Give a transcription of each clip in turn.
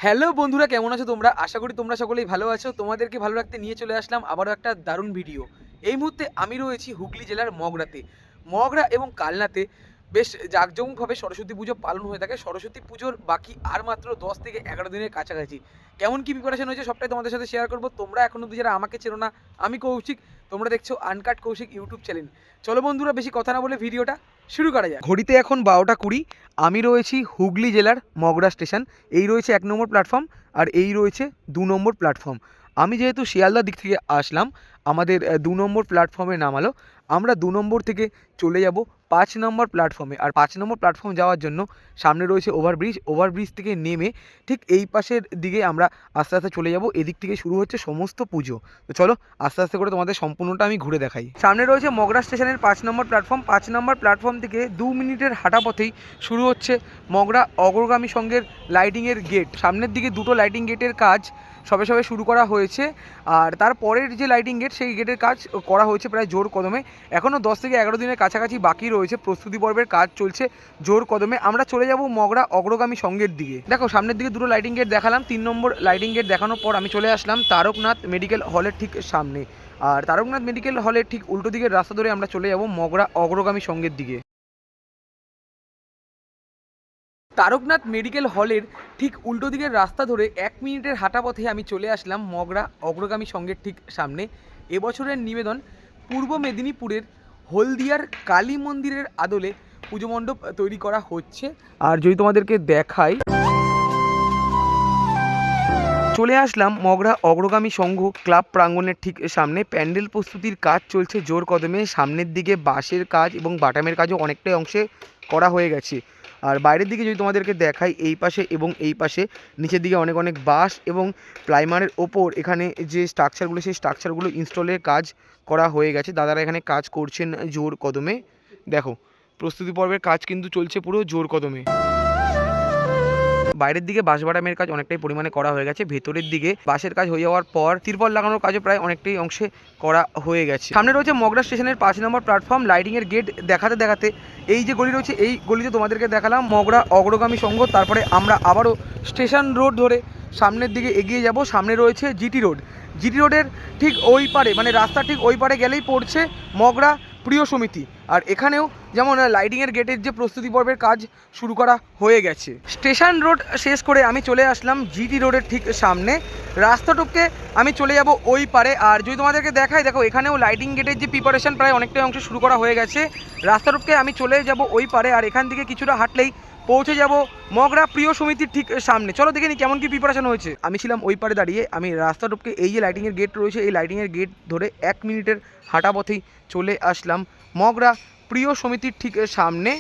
Hello বন্ধুরা, কেমন আছো তোমরা? আশা করি তোমরা সকলেই ভালো আছো। তোমাদেরকে ভালো রাখতে নিয়ে চলে আসলাম আবারও একটা দারুণ ভিডিও। এই মুহূর্তে আমি রয়েছি হুগলি জেলার মগরাতে। মগরা এবং কালনাতে বেশ জাঁকজমকভাবে সরস্বতী পুজো পালন হয়ে থাকে। সরস্বতী পুজোর বাকি আর মাত্র 10 থেকে 11 দিনের কাছাকাছি। কেমন কী প্রিপারেশন হয়েছে সবটাই তোমাদের সাথে শেয়ার করব। তোমরা এখনো অব্দি যারা আমাকে চেনো না, আমি কৌশিক, তোমরা দেখছো আনকাট কৌশিক ইউটিউব চ্যানেল। চলো বন্ধুরা, বেশি কথা না বলে ভিডিওটা শুরু করা যায়। ঘড়িতে এখন 12টা 20। আমি রয়েছি হুগলি জেলার মগরা স্টেশন। এই রয়েছে 1 নম্বর প্ল্যাটফর্ম আর এই রয়েছে 2 নম্বর প্ল্যাটফর্ম। আমি যেহেতু শিয়ালদার দিক থেকে আসলাম, আমাদের 2 নম্বর প্ল্যাটফর্মে নামালো। আমরা 2 নম্বর থেকে চলে যাব 5 নম্বর প্ল্যাটফর্মে। আর 5 নম্বর প্ল্যাটফর্ম যাওয়ার জন্য সামনে রয়েছে ওভারব্রিজ। ওভারব্রিজ থেকে নেমে ঠিক এই পাশের দিকে আমরা আস্তে আস্তে চলে যাব। এদিক থেকে শুরু হচ্ছে সমস্ত পুজো। তো চলো আস্তে আস্তে করে তোমাদের সম্পূর্ণটা আমি ঘুরে দেখাই। সামনে রয়েছে মগরা স্টেশনের 5 নম্বর প্ল্যাটফর্ম। 5 নম্বর প্ল্যাটফর্ম থেকে 2 মিনিটের হাঁটা পথেই শুরু হচ্ছে মগরা অগ্রগামী সংঘের লাইটিংয়ের গেট। সামনের দিকে দুটো লাইটিং গেটের কাজ সবে সবে শুরু করা হয়েছে। আর তারপরের যে লাইটিং গেট, সেই গেটের কাজ করা হয়েছে প্রায় জোর কদমে। এখনও 10 থেকে 11 দিনের কাছাকাছি বাকি রয়েছে। প্রস্তুতি পর্বের কাজ চলছে জোর কদমে। আমরা চলে যাব মগরা অগ্রগামী সংঘের দিকে। দেখো সামনের দিকে দুটো লাইটিং গেট দেখালাম। 3 নম্বর লাইটিং গেট দেখানোর পর আমি চলে আসলাম তারকনাথ মেডিকেল হলের ঠিক সামনে। আর তারকনাথ মেডিকেল হলের ঠিক উল্টো দিকের রাস্তা ধরে আমরা চলে যাব মগরা অগ্রগামী সংঘের দিকে। তারকনাথ মেডিকেল হলের ঠিক উল্টো দিকের রাস্তা ধরে 1 মিনিটের হাঁটা পথে আমি চলে আসলাম মগরা অগ্রগামী সংঘের ঠিক সামনে। এবছরের নিবেদন পূর্ব মেদিনীপুরের হলদিয়ার কালী মন্দিরের আদলে পুজো মণ্ডপ তৈরি করা হচ্ছে। আর যদি তোমাদেরকে দেখাই, চলে আসলাম মগরা অগ্রগামী সংঘ ক্লাব প্রাঙ্গণের ঠিক সামনে। প্যান্ডেল প্রস্তুতির কাজ চলছে জোর কদমে। সামনের দিকে বাঁশের কাজ এবং বাটামের কাজও অনেকটাই অংশে করা হয়ে গেছে। আর বাইরের দিকে যদি তোমাদেরকে দেখাই, এই পাশে এবং এই পাশে নিচের দিকে অনেক অনেক বাঁশ এবং প্লাইমারের ওপর এখানে যে স্ট্রাকচারগুলো, সেই স্ট্রাকচারগুলো ইনস্টলের কাজ করা হয়ে গেছে। দাদারা এখানে কাজ করছেন জোর কদমে। দেখো প্রস্তুতি পর্বের কাজ কিন্তু চলছে পুরো জোর কদমে। বাইরের দিকে বাঁশ বাটামের কাজ অনেকটাই পরিমাণে করা হয়ে গেছে। ভেতরের দিকে বাঁশের কাজ হয়ে যাওয়ার পর তিরপল লাগানোর কাজও প্রায় অনেকটাই অংশে করা হয়ে গেছে। সামনে রয়েছে মগরা স্টেশনের 5 নম্বর প্ল্যাটফর্ম। লাইটিংয়ের গেট দেখাতে দেখাতে এই যে গলি রয়েছে, এই গলিতে তোমাদেরকে দেখালাম মগরা অগ্রগামী সংঘ। তারপরে আমরা আবারও স্টেশন রোড ধরে সামনের দিকে এগিয়ে যাব। সামনে রয়েছে জিটি রোড। জিটি রোডের ঠিক ওই পারে, মানে রাস্তা ঠিক ওই পারে গেলেই পড়ছে মগরা প্রিয় সমিতি। আর এখানেও যেমন লাইটিংয়ের গেটের যে প্রস্তুতি পর্বের কাজ শুরু করা হয়ে গেছে। স্টেশন রোড শেষ করে আমি চলে আসলাম জিটি রোডের ঠিক সামনে। রাস্তাটুককে আমি চলে যাব ওই পারে। আর যদি তোমাদেরকে দেখাই, দেখো এখানেও লাইটিং গেটের যে প্রিপারেশন প্রায় অনেকটাই অংশ শুরু করা হয়ে গেছে। রাস্তাটুককে আমি চলে যাব ওই পারে। আর এখান থেকে কিছুটা হাঁটলেই পৌঁছে যাব মগরা প্রিয় সমিতির ঠিক সামনে। চলো দেখে নিই কেমন কি প্রিপারেশন হয়েছে। আমি ছিলাম ওই পারে দাঁড়িয়ে। আমি রাস্তাটুককে, এই যে লাইটিংয়ের গেট রয়েছে, এই লাইটিংয়ের গেট ধরে 1 মিনিটের হাঁটা পথেই চলে আসলাম মগরা প্রিয় সমিতির ঠিক সামনে।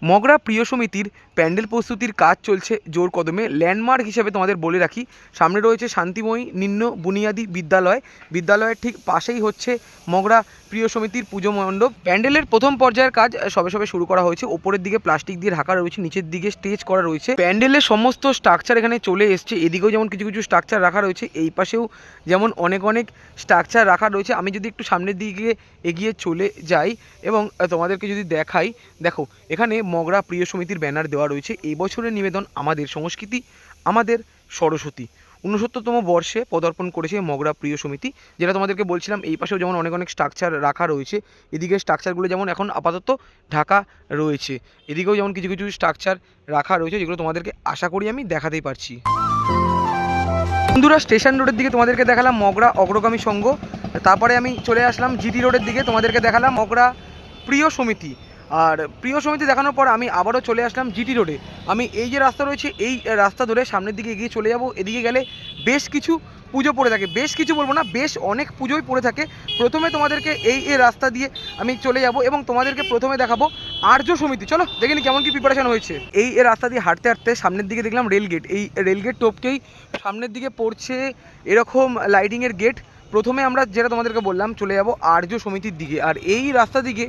মগরা প্রিয় সমিতির প্যান্ডেল প্রস্তুতির কাজ চলছে জোর কদমে। ল্যান্ডমার্ক হিসেবে তোমাদের বলে রাখি, সামনে রয়েছে শান্তিময়ী নিম্ন বুনিয়াদী বিদ্যালয়। বিদ্যালয়ের ঠিক পাশেই হচ্ছে মগরা প্রিয় সমিতির পুজো মণ্ডপ। প্যান্ডেলের প্রথম পর্যায়ের কাজ সবে সবে শুরু করা হয়েছে। ওপরের দিকে প্লাস্টিক দিয়ে ঢাকা রয়েছে, নিচের দিকে স্টেজ করা রয়েছে। প্যান্ডেলের সমস্ত স্ট্রাকচার এখানে চলে এসছে। এদিকেও যেমন কিছু কিছু স্ট্রাকচার রাখা রয়েছে, এই পাশেও যেমন অনেক অনেক স্ট্রাকচার রাখা রয়েছে। আমি যদি একটু সামনের দিকে এগিয়ে চলে যাই এবং তোমাদেরকে যদি দেখাই, দেখো এখানে মগরা প্রিয় সমিতির ব্যানার দেওয়া রয়েছে। এই বছরের নিবেদন আমাদের সংস্কৃতি, আমাদের সরস্বতী। 69তম বর্ষে পদার্পণ করেছে মগরা প্রিয় সমিতি, যেটা তোমাদেরকে বলছিলাম। এই পাশেও যেমন অনেক অনেক স্ট্রাকচার রাখা রয়েছে। এদিকে স্ট্রাকচারগুলো যেমন এখন আপাতত ঢাকা রয়েছে, এদিকেও যেমন কিছু কিছু স্ট্রাকচার রাখা রয়েছে, যেগুলো তোমাদেরকে আশা করি আমি দেখাতেই পারছি। বন্ধুরা, স্টেশন রোডের দিকে তোমাদেরকে দেখালাম মগরা অগ্রগামী সংঘ। তারপরে আমি চলে আসলাম জিটি রোডের দিকে, তোমাদেরকে দেখালাম মগরা প্রিয় সমিতি। আর প্রিয় সমিতি দেখানোর পর আমি আবারও চলে আসলাম জিটি রোডে। আমি এই যে রাস্তা রয়েছে, এই রাস্তা ধরে সামনের দিকে এগিয়ে চলে যাব। এদিকে গেলে বেশ কিছু পুজো পড়ে থাকে, বেশ কিছু বলবো না, বেশ অনেক পুজোই পড়ে থাকে। প্রথমে তোমাদেরকে এই রাস্তা দিয়ে আমি চলে যাব এবং তোমাদেরকে প্রথমে দেখাবো আর্য সমিতি। চলো দেখে নি কেমন কি প্রিপারেশন হয়েছে। এই রাস্তা দিয়ে হাঁটতে হাঁটতে সামনের দিকে দেখলাম রেলগেট। এই রেলগেট টপকেই সামনের দিকে পড়ছে এরকম লাইটিংয়ের গেট। প্রথমে আমরা যেটা তোমাদেরকে বললাম, চলে যাব আর্য সমিতির দিকে। আর এই রাস্তা দিকে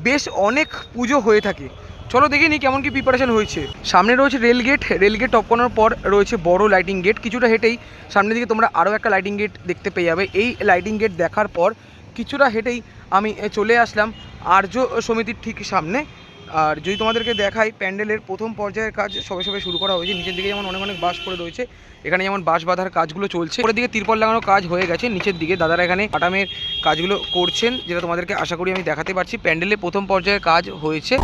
বেশ অনেক পুজো হয়ে থাকে। চলো দেখে নিই কেমন কি প্রিপারেশন হয়েছে। সামনে রয়েছে রেলগেট। রেলগেট টপকানোর পর রয়েছে বড় লাইটিং গেট। কিছুটা হেঁটেই সামনের দিকে তোমরা আরও একটা লাইটিং গেট দেখতে পেয়ে যাবে। এই লাইটিং গেট দেখার পর কিছুটা হেঁটেই আমি চলে আসলাম আর্য সমিতির ঠিক সামনে। আর যদি তোমাদেরকে দেখাই প্যান্ডেলের প্রথম পর্যায়ের কাজ সবে সবে শুরু করা হয়েছে। নিচের দিকে যেমন অনেক অনেক বাঁশ পড়ে রয়েছে, এখানে যেমন বাঁশ বাঁধার কাজগুলো চলছে। উপরের দিকে তিরপল লাগানোর কাজ হয়ে গেছে, নিচের দিকে দাদারা এখানে বাটামের কাজগুলো করছেন, যেটা তোমাদেরকে আশা করি আমি দেখাতে পারছি। প্যান্ডেলের প্রথম পর্যায়ের কাজ হয়েছে।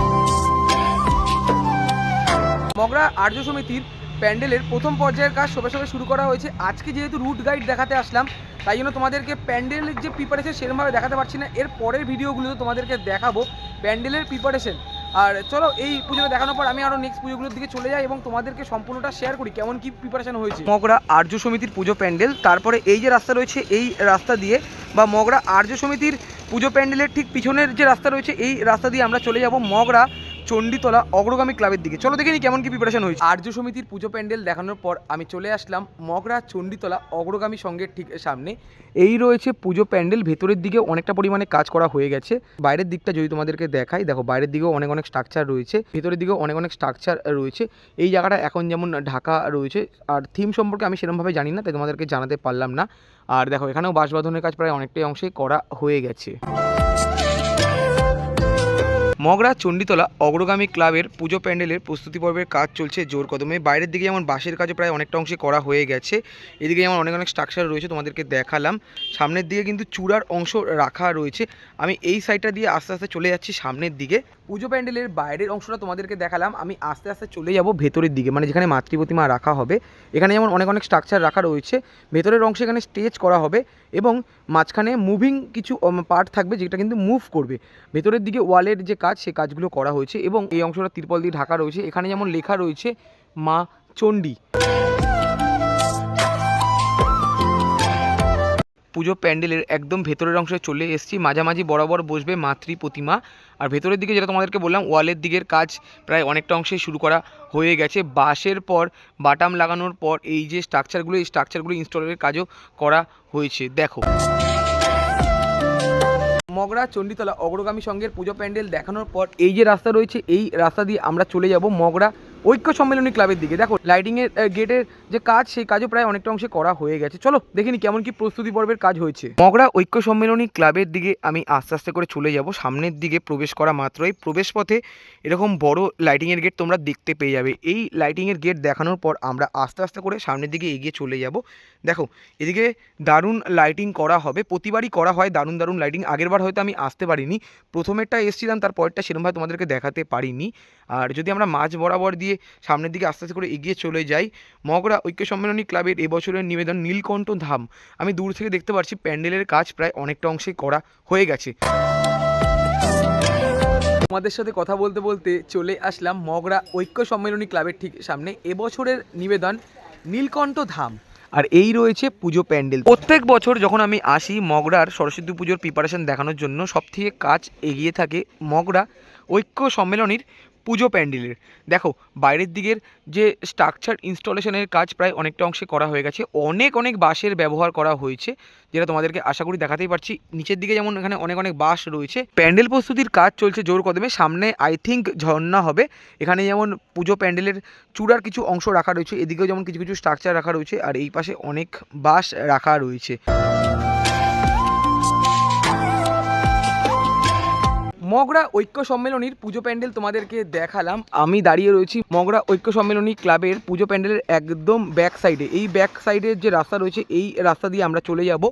মগরা আর্য সমিতির প্যান্ডেলের প্রথম পর্যায়ের কাজ সবে সবে শুরু করা হয়েছে। আজকে যেহেতু রুট গাইড দেখাতে আসলাম, তাই জন্য তোমাদেরকে প্যান্ডেলের যে প্রিপারেশন সেরকমভাবে দেখাতে পারছি না। এর পরের ভিডিওগুলো তোমাদেরকে দেখাবো প্যান্ডেলের প্রিপারেশন। আর চলো এই পুজোটা দেখানোর পর আমি আরও নেক্সট পুজোগুলোর দিকে চলে যাই এবং তোমাদেরকে সম্পূর্ণটা শেয়ার করি কেমন কি প্রিপারেশন হয়েছে। মগরা আর্য সমিতির পুজো প্যান্ডেল, তারপরে এই যে রাস্তা রয়েছে এই রাস্তা দিয়ে বা মগরা আর্য সমিতির পুজো প্যান্ডেলের ঠিক পিছনের যে রাস্তা রয়েছে এই রাস্তা দিয়ে আমরা চলে যাব মগরা চণ্ডীতলা অগ্রগামী ক্লাবের দিকে। চলো দেখে নিই কেমন কি প্রিপারেশন হয়েছে। আর্য সমিতির পুজো প্যান্ডেল দেখানোর পর আমি চলে আসলাম মগরা চণ্ডীতলা অগ্রগামী সংঘের ঠিক সামনে। এই রয়েছে পুজো প্যান্ডেল, ভেতরের দিকে অনেকটা পরিমাণে কাজ করা হয়ে গেছে। বাইরের দিকটা যদি তোমাদেরকে দেখাই, দেখো বাইরের দিকেও অনেক অনেক স্ট্রাকচার রয়েছে, ভেতরের দিকেও অনেক অনেক স্ট্রাকচার রয়েছে। এই জায়গাটা এখন যেমন ঢাকা রয়েছে, আর থিম সম্পর্কে আমি সেরকমভাবে জানি না, তাই তোমাদেরকে জানাতে পারলাম না। আর দেখো এখানেও বাঁশ বাঁধনের কাজ প্রায় অনেকটাই অংশেই করা হয়ে গেছে। মগরা চণ্ডীতলা অগ্রগামী ক্লাবের পুজো প্যান্ডেলের প্রস্তুতি পর্বের কাজ চলছে জোর কদমে। বাইরের দিকে যেমন বাঁশের কাজও প্রায় অনেকটা অংশে করা হয়ে গেছে, এদিকে যেমন অনেক অনেক স্ট্রাকচার রয়েছে তোমাদেরকে দেখালাম। সামনের দিকে কিন্তু চূড়ার অংশ রাখা রয়েছে। আমি এই সাইডটা দিয়ে আস্তে আস্তে চলে যাচ্ছি সামনের দিকে। পুজো প্যান্ডেলের বাইরের অংশটা তোমাদেরকে দেখালাম, আমি আস্তে আস্তে চলে যাব ভেতরের দিকে, মানে যেখানে মাতৃ প্রতিমা রাখা হবে। এখানে যেমন অনেক অনেক স্ট্রাকচার রাখা রয়েছে, ভেতরের অংশে এখানে স্টেজ করা হবে এবং মাঝখানে মুভিং কিছু পার্ট থাকবে যেটা কিন্তু মুভ করবে। ভেতরের দিকে ওয়ালের যে কাজ সে কাজগুলো করা হয়েছে এবং এই অংশটা তিরপল দিয়ে ঢাকা রয়েছে। এখানে যেমন লেখা রয়েছে মা চণ্ডী। পুজো প্যান্ডেলের একদম ভেতরের অংশে চলে এসেছি, মাঝামাঝি বরাবর বসবে মাতৃ প্রতিমা। আর ভেতরের দিকে যেটা তোমাদেরকে বললাম ওয়ালের দিকের কাজ প্রায় অনেকটা অংশে শুরু করা হয়ে গেছে। বাঁশের পর বাটাম লাগানোর পর এই যে স্ট্রাকচারগুলো, এই স্ট্রাকচারগুলো ইনস্টলের কাজও করা হয়েছে। দেখো মগরা চণ্ডীতলা অগ্রগামী সংঘের পুজো প্যান্ডেল দেখানোর পর এই যে রাস্তা রয়েছে এই রাস্তা দিয়ে আমরা চলে যাব মগরা ঐক্য সম্মেলনী ক্লাবের দিকে। দেখো লাইটিংয়ের গেটের যে কাজ সেই কাজও প্রায় অনেকটা অংশে করা হয়ে গেছে। চলো দেখিনি কেমন কি প্রস্তুতি পর্বের কাজ হয়েছে। মগরা ঐক্য সম্মেলনী ক্লাবের দিকে আমি আস্তে আস্তে করে চলে যাব। সামনের দিকে প্রবেশ করা মাত্রই প্রবেশ পথে এরকম বড় লাইটিংয়ের গেট তোমরা দেখতে পেয়ে যাবে। এই লাইটিংয়ের গেট দেখানোর পর আমরা আস্তে আস্তে করে সামনের দিকে এগিয়ে চলে যাব। দেখো এদিকে দারুণ লাইটিং করা হবে, প্রতিবারই করা হয় দারুণ দারুণ লাইটিং। আগেরবার হয়তো আমি আসতে পারিনি, প্রথমেরটা এসেছিলাম, তারপরটা সেরকমভাবে তোমাদেরকে দেখাতে পারিনি। আর যদি আমরা মাঝ বরাবর দিয়ে সামনের দিকে আস্তে আস্তে করে এগিয়ে চলে যাই, মগরা ঐক্য সম্মেলনী ক্লাবের এবছরের নিবেদন নীলকণ্ঠ ধাম। আমি দূর থেকে দেখতে পাচ্ছি প্যান্ডেলের কাজ প্রায় অনেকটা অংশে করা হয়ে গেছে। তোমাদের সাথে কথা বলতে বলতে চলে আসলাম মগরা ঐক্য সম্মেলনী ক্লাবের ঠিক সামনে। এবছরের নিবেদন নীলকণ্ঠ ধাম, আর এই রয়েছে পুজো প্যান্ডেল। প্রত্যেক বছর যখন আমি আসি মগরার সরস্বতী পুজোর প্রিপারেশন দেখানোর জন্য, সবথেকে কাজ এগিয়ে থাকে মগরা ঐক্য সম্মেলনীর পুজো প্যান্ডেলের। দেখো বাইরের দিকের যে স্ট্রাকচার ইনস্টলেশনের কাজ প্রায় অনেকটা অংশে করা হয়ে গেছে, অনেক অনেক বাঁশের ব্যবহার করা হয়েছে, যেটা তোমাদেরকে আশা করি দেখাতেই পারছি। নিচের দিকে যেমন এখানে অনেক অনেক বাঁশ রয়েছে। প্যান্ডেল প্রস্তুতির কাজ চলছে জোর কদমে। সামনে আই থিঙ্ক ঝর্ণা হবে। এখানে যেমন পুজো প্যান্ডেলের চূড়ার কিছু অংশ রাখা রয়েছে, এদিকেও যেমন কিছু কিছু স্ট্রাকচার রাখা রয়েছে, আর এই পাশে অনেক বাঁশ রাখা রয়েছে। মগরা ঐক্য সম্মেলনীর পুজো প্যান্ডেল তোমাদেরকে দেখালাম। আমি দাঁড়িয়ে রয়েছি মগরা ঐক্য সম্মেলনী ক্লাবের পুজো প্যান্ডেলের একদম ব্যাক সাইডে। এই ব্যাক সাইডের যে রাস্তা রয়েছে এই রাস্তা দিয়ে আমরা চলে যাব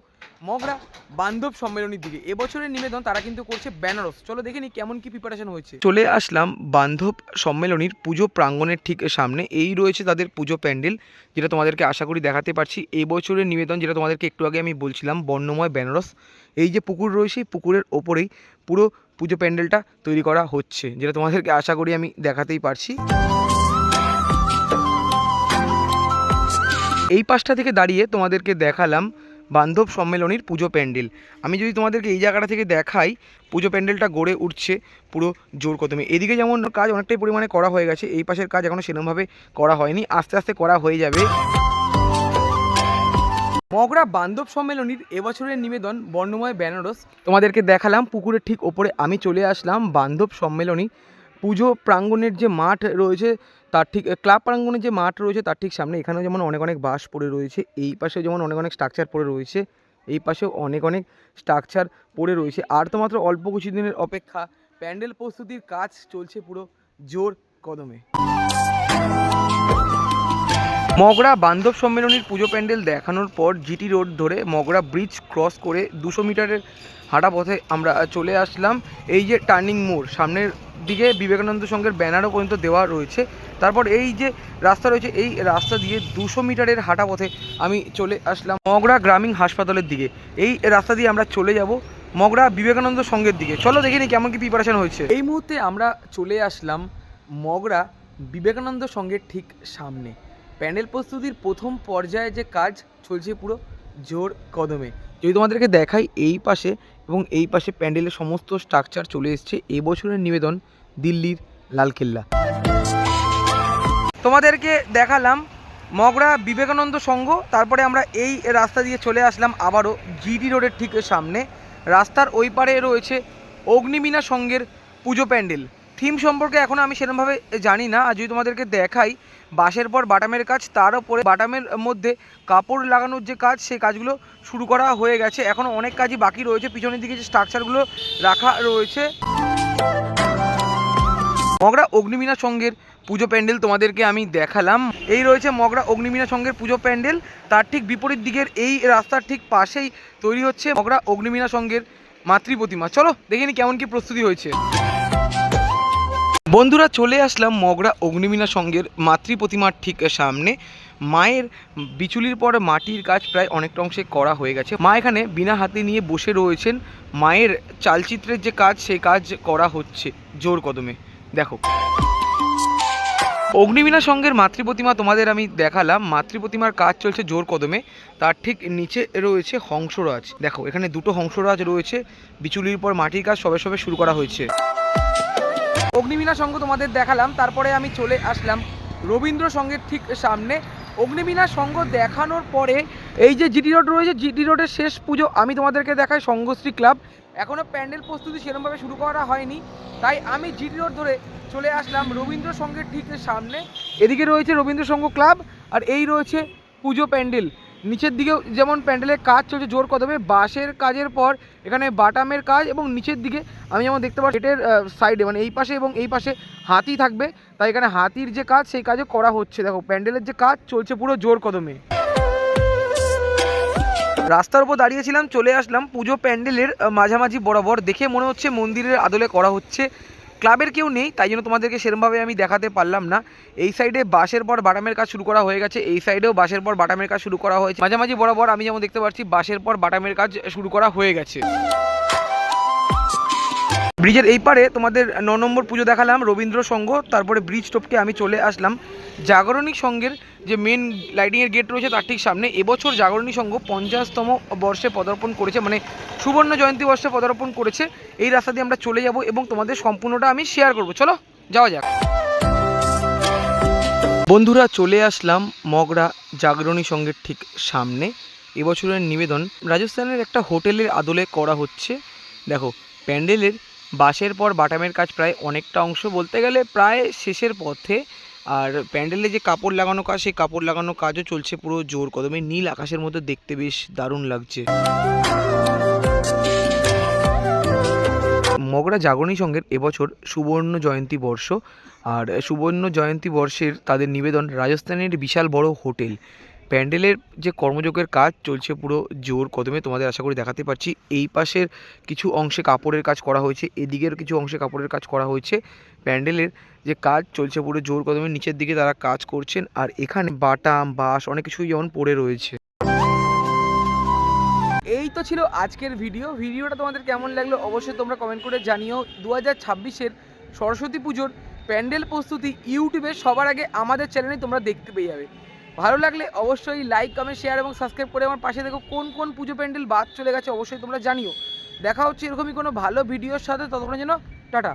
মগরা বান্ধব সম্মেলনীর দিকে। এবছরের নিবেদন তারা কিন্তু করছে বেনারস। চলো দেখে নি কেমন কি প্রিপারেশন হয়েছে। চলে আসলাম বান্ধব সম্মেলনীর পুজো প্রাঙ্গণের ঠিক সামনে। এই রয়েছে তাদের পুজো প্যান্ডেল, যেটা তোমাদেরকে আশা করি দেখাতে পারছি। এই বছরের নিবেদন যেটা তোমাদেরকে একটু আগে আমি বলছিলাম বর্ণময় বেনারস। এই যে পুকুর রয়েছে পুকুরের ওপরেই পুরো পুজো প্যান্ডেলটা তৈরি করা হচ্ছে, যেটা তোমাদেরকে আশা করি আমি দেখাতেই পারছি। এই পাশটা থেকে দাঁড়িয়ে তোমাদেরকে দেখালাম বান্ধব সম্মেলনীর পুজো প্যান্ডেল। আমি যদি তোমাদেরকে এই জায়গাটা থেকে দেখাই, পুজো প্যান্ডেলটা গড়ে উঠছে পুরো জোর কদমে। এদিকে যেমন কাজ অনেকটাই পরিমাণে করা হয়ে গেছে, এই পাশের কাজ এখনও সেরকমভাবে করা হয়নি, আস্তে আস্তে করা হয়ে যাবে। মগরা বান্ধব সম্মেলনীর এবছরের নিবেদন বর্ণময় বেনারস তোমাদেরকে দেখালাম। পুকুরের ঠিক ওপরে আমি চলে আসলাম বান্ধব সম্মেলনী পুজো প্রাঙ্গণের যে মাঠ রয়েছে তার ঠিক ক্লাব প্রাঙ্গণের যে মাঠ রয়েছে তার ঠিক সামনে। এখানেও যেমন অনেক অনেক বাঁশ পড়ে রয়েছে, এই পাশে যেমন অনেক অনেক স্ট্রাকচার পড়ে রয়েছে, এই পাশেও অনেক অনেক স্ট্রাকচার পড়ে রয়েছে। আর তো মাত্র অল্প কিছু দিনের অপেক্ষা প্যান্ডেল প্রস্তুতির কাজ চলছে পুরো জোর কদমে। মগরা বান্ধব সম্মেলনীর পুজো প্যান্ডেল দেখানোর পর জিটি রোড ধরে মগরা ব্রিজ ক্রস করে 200 মিটারের হাঁটা পথে আমরা চলে আসলাম। এই যে টার্নিং মোড়, সামনের দিকে বিবেকানন্দ সংঘের ব্যানারও পর্যন্ত দেওয়া রয়েছে। তারপর এই যে রাস্তা রয়েছে, এই রাস্তা দিয়ে 200 মিটারের হাঁটা পথে আমি চলে আসলাম মগরা গ্রামীণ হাসপাতালের দিকে। এই রাস্তা দিয়ে আমরা চলে যাব মগরা বিবেকানন্দ সংঘের দিকে। চলো দেখে নিই কেমন কি প্রিপারেশন হয়েছে। এই মুহূর্তে আমরা চলে আসলাম মগরা বিবেকানন্দ সংঘের ঠিক সামনে। প্যান্ডেল প্রস্তুতির প্রথম পর্যায়ে যে কাজ চলছে পুরো জোর কদমে। যদি তোমাদেরকে দেখাই, এই পাশে এবং এই পাশে প্যান্ডেলের সমস্ত স্ট্রাকচার চলে এসছে। এবছরের নিবেদন দিল্লির লালকেল্লা। তোমাদেরকে দেখালাম মগরা বিবেকানন্দ সংঘ, তারপরে আমরা এই রাস্তা দিয়ে চলে আসলাম আবারও জিটি রোডের ঠিক সামনে। রাস্তার ওই পারে রয়েছে অগ্নিবীণা সংঘের পুজো প্যান্ডেল। থিম সম্পর্কে এখনও আমি সেরকমভাবে জানি না। আর যদি তোমাদেরকে দেখাই, বাঁশের পর বাটামের কাজ, তার উপরে বাটামের মধ্যে কাপড় লাগানোর যে কাজ, সেই কাজগুলো শুরু করা হয়ে গেছে। এখনও অনেক কাজই বাকি রয়েছে। পিছনের দিকে যে স্ট্রাকচারগুলো রাখা রয়েছে। মগরা অগ্নিবীণা সংঘের পুজো প্যান্ডেল তোমাদেরকে আমি দেখালাম। এই রয়েছে মগরা অগ্নিবীণা সংঘের পুজো প্যান্ডেল। তার ঠিক বিপরীত দিকের এই রাস্তার ঠিক পাশেই তৈরি হচ্ছে মগরা অগ্নিবীণা সংঘের মাতৃ প্রতিমা। চলো দেখে নি কেমন কি প্রস্তুতি হয়েছে। বন্ধুরা, চলে আসলাম মগরা অগ্নিবীণা সংঘের মাতৃ প্রতিমার ঠিক সামনে। মায়ের বিচুলির পর মাটির কাজ প্রায় অনেকটা অংশে করা হয়ে গেছে। মা এখানে বিনা হাতে নিয়ে বসে রয়েছেন। মায়ের চালচিত্রের যে কাজ, সেই কাজ করা হচ্ছে জোর কদমে। দেখো, অগ্নিবীণা সংঘের মাতৃ প্রতিমা তোমাদের আমি দেখালাম। মাতৃ প্রতিমার কাজ চলছে জোর কদমে। তার ঠিক নিচে রয়েছে হংসরাজ। দেখো, এখানে দুটো হংসরাজ রয়েছে। বিচুলির পর মাটির কাজ সবে সবে শুরু করা হয়েছে। অগ্নিবীণা সংঘ তোমাদের দেখালাম। তারপরে আমি চলে আসলাম রবীন্দ্র সংঘের ঠিক সামনে। অগ্নিবীণা সংঘ দেখানোর পরে এই যে জিটি রোড রয়েছে, জিটি রোডের শেষ পুজো আমি তোমাদেরকে দেখাই সংঘশ্রী ক্লাব। এখনও প্যান্ডেল প্রস্তুতি সেরকমভাবে শুরু করা হয়নি, তাই আমি জিটি রোড ধরে চলে আসলাম রবীন্দ্র সংঘের ঠিক সামনে। এদিকে রয়েছে রবীন্দ্র সংঘ ক্লাব, আর এই রয়েছে পুজো প্যান্ডেল। নিচের দিকেও যেমন প্যান্ডেলের কাজ চলছে জোর কদমে। বাঁশের কাজের পর এখানে বাটামের কাজ, এবং নিচের দিকে আমি যেমন দেখতে পাচ্ছি গেটের সাইডে, মানে এই পাশে এবং এই পাশে হাতি থাকবে, তাই এখানে হাতির যে কাজ, সেই কাজও করা হচ্ছে। দেখো, প্যান্ডেলের যে কাজ চলছে পুরো জোর কদমে। রাস্তার উপর দাঁড়িয়েছিলাম, চলে আসলাম পুজো প্যান্ডেলের মাঝামাঝি বরাবর। দেখে মনে হচ্ছে মন্দিরের আদলে করা হচ্ছে। ক্লাবের কেউ নেই, তাই জন্য তোমাদেরকে সেরকমভাবে আমি দেখাতে পারলাম না। এই সাইডে বাঁশের পর বাটামের কাজ শুরু করা হয়ে গেছে, এই সাইডেও বাঁশের পর বাটামের কাজ শুরু করা হয়েছে। মাঝামাঝি বরাবর আমি যেমন দেখতে পাচ্ছি বাঁশের পর বাটামের কাজ শুরু করা হয়ে গেছে। ব্রিজের এই পারে তোমাদের 9 নম্বর পুজো দেখালাম রবীন্দ্র সংঘ। তারপরে ব্রিজ টপকে আমি চলে আসলাম জাগরণী সংঘের যে মেন লাইটিংয়ের গেট রয়েছে তার ঠিক সামনে। এবছর জাগরণী সংঘ 50তম বর্ষে পদার্পণ করেছে, মানে সুবর্ণ জয়ন্তী বর্ষে পদার্পণ করেছে। এই রাস্তা দিয়ে আমরা চলে যাব এবং তোমাদের সম্পূর্ণটা আমি শেয়ার করব। চলো যাওয়া যাক। বন্ধুরা, চলে আসলাম মগরা জাগরণী সংঘের ঠিক সামনে। এবছরের নিবেদন রাজস্থানের একটা হোটেলের আদলে করা হচ্ছে। দেখো, প্যান্ডেলের বাঁশের পর বাটামের কাজ প্রায় অনেকটা অংশ, বলতে গেলে প্রায় শেষের পথে। আর প্যান্ডেলে যে কাপড় লাগানো কাজ, সেই কাপড় লাগানো কাজও চলছে পুরো জোর কদমে। নীল আকাশের মধ্যে দেখতে বেশ দারুণ লাগছে। মগরা জাগরণী সংঘের এবছর সুবর্ণ জয়ন্তী বর্ষ, আর সুবর্ণ জয়ন্তী বর্ষের তাদের নিবেদন রাজস্থানের বিশাল বড় হোটেল। প্যান্ডেলের যে কর্মযোগের কাজ চলছে পুরো জোর কদমে, তোমাদের আশা করি দেখাতে পারছি। এই পাশের কিছু অংশে কাপড়ের কাজ করা হয়েছে, এদিকের কিছু অংশে কাপড়ের কাজ করা হয়েছে। প্যান্ডেলের যে কাজ চলছে পুরো জোর কদমে, নিচের দিকে তারা কাজ করছেন। আর এখানে বাটাম বাঁশ অনেক কিছুই যেমন পড়ে রয়েছে। এই তো ছিল আজকের ভিডিওটা তোমাদের কেমন লাগলো অবশ্যই তোমরা কমেন্ট করে জানিও। 2026-এর সরস্বতী পুজোর প্যান্ডেল প্রস্তুতি ইউটিউবে সবার আগে আমাদের চ্যানেলে তোমরা দেখতে পেয়ে যাবে। ভালো লাগলে অবশ্যই লাইক, কমেন্ট, শেয়ার এবং সাবস্ক্রাইব করে আমার পাশে দেখো। কোন কোন পুজো প্যান্ডেল বাদ চলে গেছে অবশ্যই তোমরা জানিও। দেখা হচ্ছে এরকমই কোনো ভালো ভিডিওর সাথে, ততক্ষণ যেন টাটা।